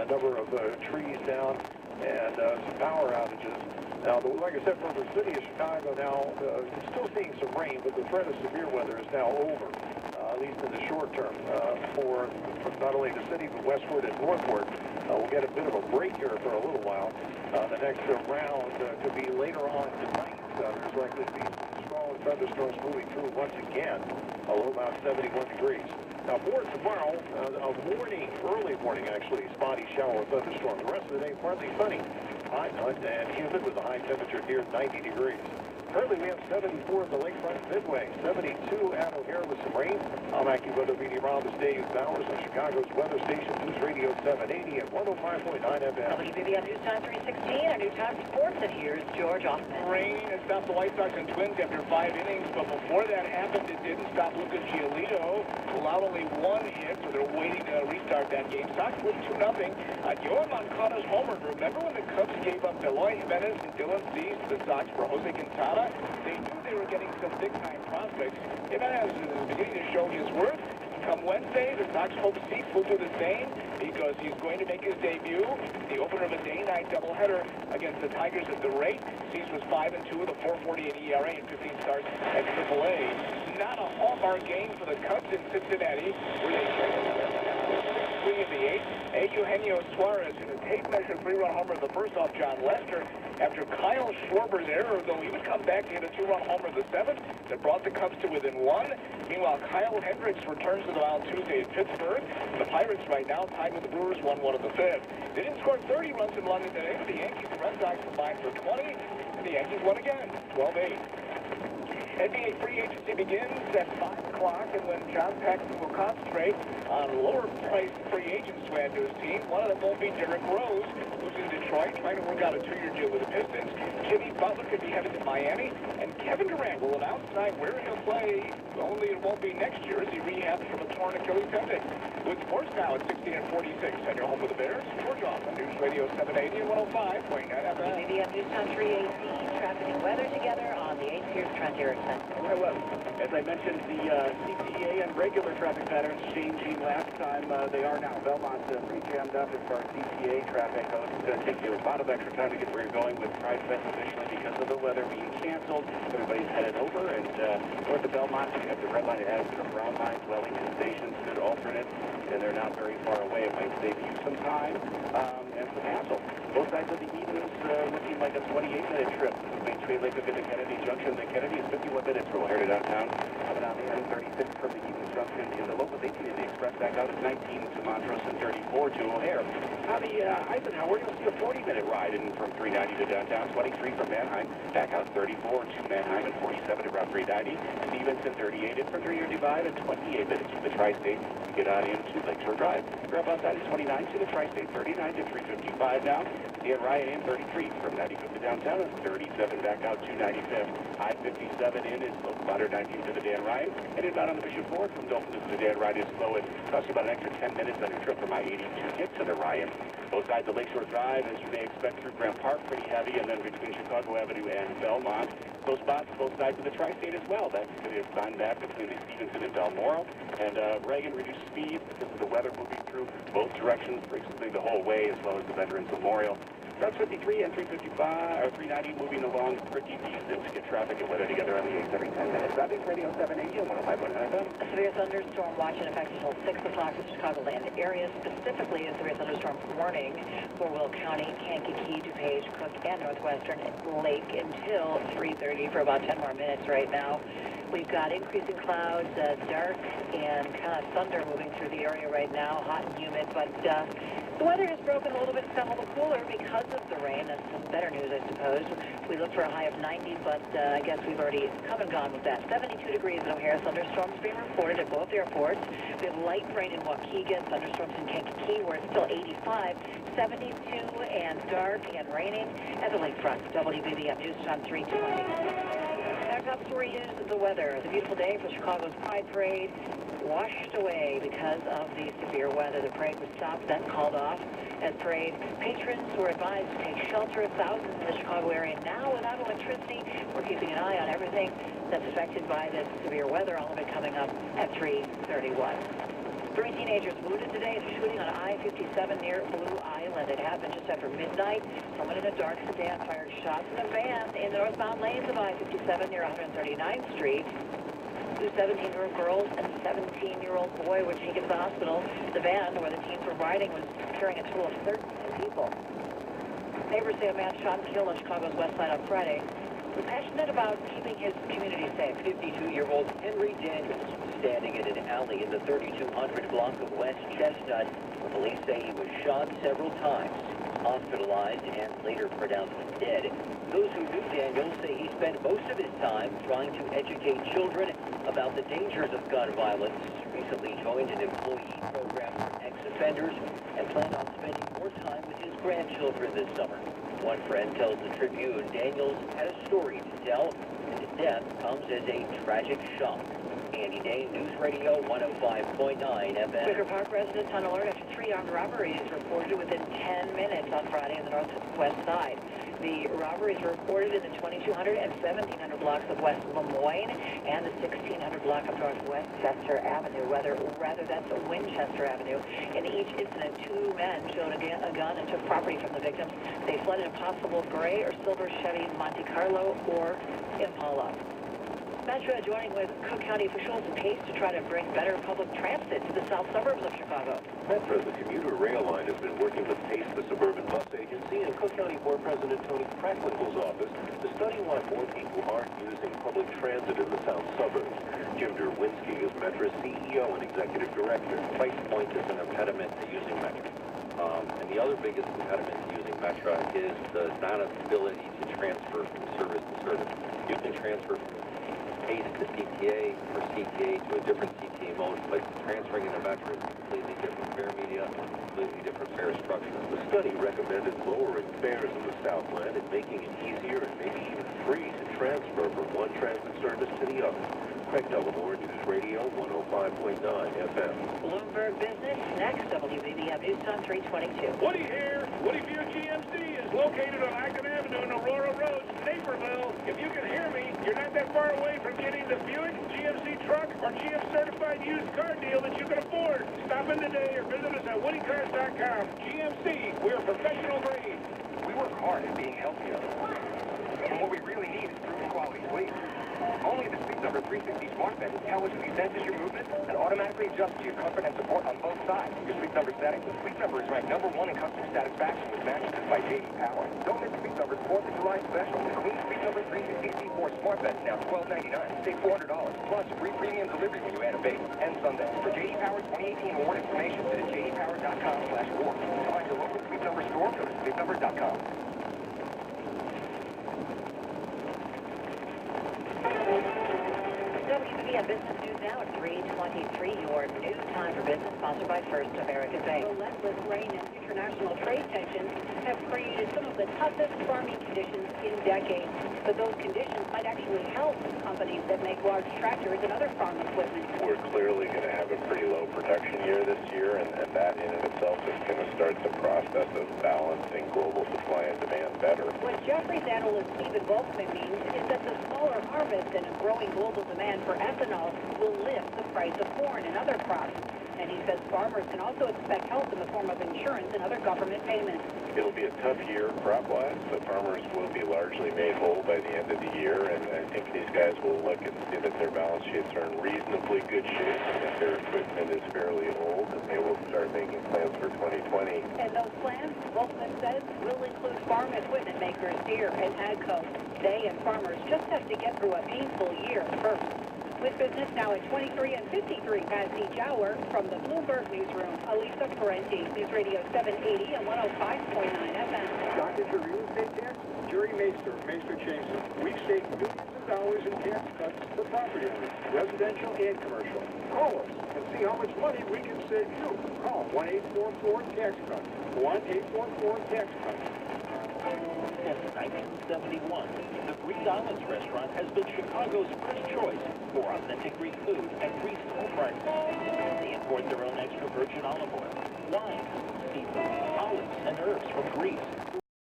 a number of trees down, and some power outages. Now, like I said, for the city of Chicago now, still seeing some rain, but the threat of severe weather is now over, at least in the short term, for not only the city, but westward and northward. We'll get a bit of a break here for a little while. The next round could be later on tonight. There's likely to be some strong thunderstorms moving through once again, a low about 71 degrees. Now, for tomorrow, early morning actually, spotty shower thunderstorm. The rest of the day, partly sunny, hot and humid with a high temperature near 90 degrees. Currently, we have 74 at the lakefront Midway, 72 at O'Hare with some rain. I'm AccuWeather meteorologist Dave Bowers on Chicago's weather station, News Radio 780 at 105.9 FM. WBBM News Time 316, our New Time Sports, and here's George Offman. Rain has stopped the White Sox and Twins after 5 innings, but before that happened, it didn't stop Lucas Giolito. Allowed only 1 hit, so they're waiting to restart that game. Sox win 2-0 on Yoan Moncada's homer. Remember when the Cubs gave up Eloy Jimenez and Dylan Cease to the Sox for Jose Quintana? They knew they were getting some big-time prospects. Jimenez is beginning to show his worth. Come Wednesday, the Sox hope Cease will do the same because he's going to make his debut. The opener of a day-night doubleheader against the Tigers at the rate. Cease was 5-2 with a 4.48 ERA and 15 starts at AAA. Not a hallmark game for the Cubs in Cincinnati, where they traded 3 in the 8th. Eugenio Suarez hit a tape-measure 3-run homer the first off John Lester. After Kyle Schwarber's error, though, he would come back to hit a 2-run homer in the 7th that brought the Cubs to within 1. Meanwhile, Kyle Hendricks returns to the mound Tuesday at Pittsburgh. The Pirates right now tied with the Brewers 1-1 in the 5th. They didn't score 30 runs in London today, but the Yankees and Red Sox combined for 20, and the Yankees won again, 12-8. NBA free agency begins at 5 o'clock, and when John Paxson will concentrate on lower-priced free agents to add to his team, one of them won't be Derrick Rose, who's in Detroit trying to work out a 2-year deal with the Pistons. Jimmy Butler could be headed to Miami, and Kevin Durant will announce tonight where he'll play, only it won't be next year as he rehabs from a torn Achilles tendon. With sports now at 16 and 46, and you're home with the Bears. George Off on News Radio 780 and 105.9 FM. WBBM News Time 318, traffic and weather together on the 8th. Here's Trent Erickson. Well, as I mentioned, the CTA and regular traffic patterns changing last time. They are now. Belmont's pretty jammed up as far as CTA traffic goes. It's going to take you a lot of extra time to get where you're going with Pride Fest officially because of the weather being canceled. Everybody's headed over, and north of Belmont, you have the red line added to the brown line. Wellington Station's good alternate, and they're not very far away. It might save you some time and some hassle. Both sides of the Edens looking like a 28-minute trip between Lake and Kennedy Junction. The Kennedy is 51 minutes from here to downtown. Coming on the N36 from the Edens Junction in the local 18 in the express back out at 19 to Montrose and 34 to O'Hare. On the Eisenhower, you'll see a 40-minute ride in from 390 to downtown, 23 from Manheim, back out 34 to Manheim and 47 to Route 390. Stevenson 38 in from 3-year divide and 28 minutes from the Tri-State to get on into Lakeshore Drive. Grab outside is 29 to the Tri-State, 39 to 355 now. Dan Ryan in 33 from 95th to downtown and 37 back out to 95th. I-57 in is local 119 to the Dan Ryan. And inbound on the Bishop Ford from Dolphin to the Dan Ryan is slow. It costs you about an extra 10 minutes on your trip from I-82 to get to the Ryan. Both sides of Lakeshore Drive, as you may expect, through Grant Park, pretty heavy, and then between Chicago Avenue and Belmont. Those spots, both sides of the Tri-State as well. That's going to find that between the Stevenson and Balmoral. And Reagan reduced speed because of the weather moving through both directions, basically the whole way, as well as the Veterans Memorial. Route 53 and 355 or 390 moving along pretty decent to get traffic and weather together on the 8th every 10 minutes. That is Radio 780 and 105.9 FM. A severe thunderstorm watch in effect until 6 o'clock in the Chicagoland area, specifically a severe thunderstorm warning for Will County, Kankakee, DuPage, Cook, and Northwestern Lake until 3:30 for about 10 more minutes right now. We've got increasing clouds, dark and kind of thunder moving through the area right now, hot and humid, but the weather has broken a little bit, it's gotten a little cooler because of the rain. That's some better news, I suppose. We look for a high of 90, but I guess we've already come and gone with that. 72 degrees in O'Hare. Thunderstorms being reported at both airports. We have light rain in Waukegan, thunderstorms in Kankakee, where it's still 85, 72, and dark and raining at the lakefront. WBBM News Time 320. Our top story is the weather. The beautiful day for Chicago's Pride Parade washed away because of the severe weather. The parade was stopped, then called off. As parade patrons were advised to take shelter. Thousands in the Chicago area now without electricity. We're keeping an eye on everything that's affected by this severe weather. All of it coming up at 3:31. 3 teenagers wounded today in a shooting on I-57 near Blue Island. It happened just after midnight. Someone in a dark sedan fired shots in a van in the northbound lanes of I-57 near 139th Street. 2 17-year-old girls and a 17-year-old boy were taken to the hospital. The van where the teens were riding was carrying a total of 13 people. Neighbors say a man shot and killed on Chicago's west side on Friday. Was passionate about keeping his community safe. 52-year-old Henry Daniels was standing in an alley in the 3200 block of West Chestnut. Police say he was shot several times, hospitalized, and later pronounced dead. Those who knew Daniels say he spent most of his time trying to educate children about the dangers of gun violence, recently joined an employee program for ex-offenders, and planned on spending more time with his grandchildren this summer. One friend tells the Tribune Daniels had a story to tell, and his death comes as a tragic shock. Andy Day, News Radio 105.9 FM. Wicker Park residents on alert after 3 armed robberies reported within 10 minutes on Friday on the northwest side. The robberies were reported in the 2200 and 1700 blocks of West Lemoyne and the 1600 block of Northwest Chester Avenue. Rather, that's Winchester Avenue. In each incident, 2 men showed a gun and took property from the victims. They fled in a possible gray or silver Chevy Monte Carlo or Impala. Metro joining with Cook County officials in pace to try to bring better public transit to the south suburbs of Chicago. Metro, the commuter rail line, has been working with PACE, the suburban bus agency, and Cook County Board President Tony Cracklin's office to study why more people aren't using public transit in the south suburbs. Jim Derwinski is Metro's CEO and executive director. Price point is an impediment to using Metro. And the other biggest impediment to using Metro is the non-ability to transfer from service to service. You can transfer from PACE to CTA or CTA to a different CTA mode, but transferring in a Metro is a completely different fare media, completely different fare structure. The study recommended lowering fares in the Southland and making it easier and maybe even free to transfer from one transit service to the other. Craig Dellamore, News Radio 105.9 FM. Bloomberg Business next. WBBM News Time 322. Woody here. Woody View GMC is located on Acton Avenue and Aurora Road, Naperville. If you can hear me, you're not that far away from getting the Buick, GMC truck, or GM certified used car deal that you can afford. Stop in today or visit us at woodycars.com. GMC, we're professional grade. We work hard at being healthier. And what we really need is proven quality sleep. Only the Sleep Number 360 smart bed intelligently senses your movement and automatically adjusts to your comfort and support on both sides of your Sleep Number settings. Sleep Number is ranked #1 in customer satisfaction with mattresses by J.D. Power. Don't miss Sleep Number's 4th of July special. The Queen Sleep Number 360 C4 smart bed is now $12.99. Save $400. Plus, free premium delivery when you add a baby. And Sunday. For J.D. Power 2018 award information, visit jdpower.com/award. To find your local Sleep Number store, go to sleepnumber.com. WBBM Business News now at 3:23. Your new time for business, sponsored by First American Bank. Relentless rain and international trade tensions have created some of the toughest farming conditions in decades. But those conditions might actually help companies that make large tractors and other farm equipment. We're clearly going to have a pretty low production year this year, and that in and itself is going to start the process of balancing global supply and demand better. What Jefferies analyst Stephen Volkman means is that the smaller harvest and a growing global demand for ethanol will lift the price of corn and other crops. And he says farmers can also expect help in the form of insurance and other government payments. It'll be a tough year crop-wise, but farmers will be largely made whole by the end of the year, and I think these guys will look and see that their balance sheets are in reasonably good shape, and that their equipment is fairly old, and they will start making plans for 2020. And those plans, Volkman says, will include farm equipment makers Deere and AGCO. They and farmers just have to get through a painful year first. With business now at 23 and 53 past each hour, from the Bloomberg Newsroom, Elisa Parenti, News Radio 780 and 105.9 FM. Shocking your real estate tax? Jerry Maester, Maester Chainsaw. We've saved millions of dollars in tax cuts for property owners, residential and commercial. Call us and see how much money we can save you. Call 1-844-TAX-CUT. 1-844-TAX-CUT. Since 1971, the Green Islands restaurant has been Chicago's first choice for authentic Greek food at reasonable prices. They import their own extra virgin olive oil, wine, seafood, olives, and herbs from Greece.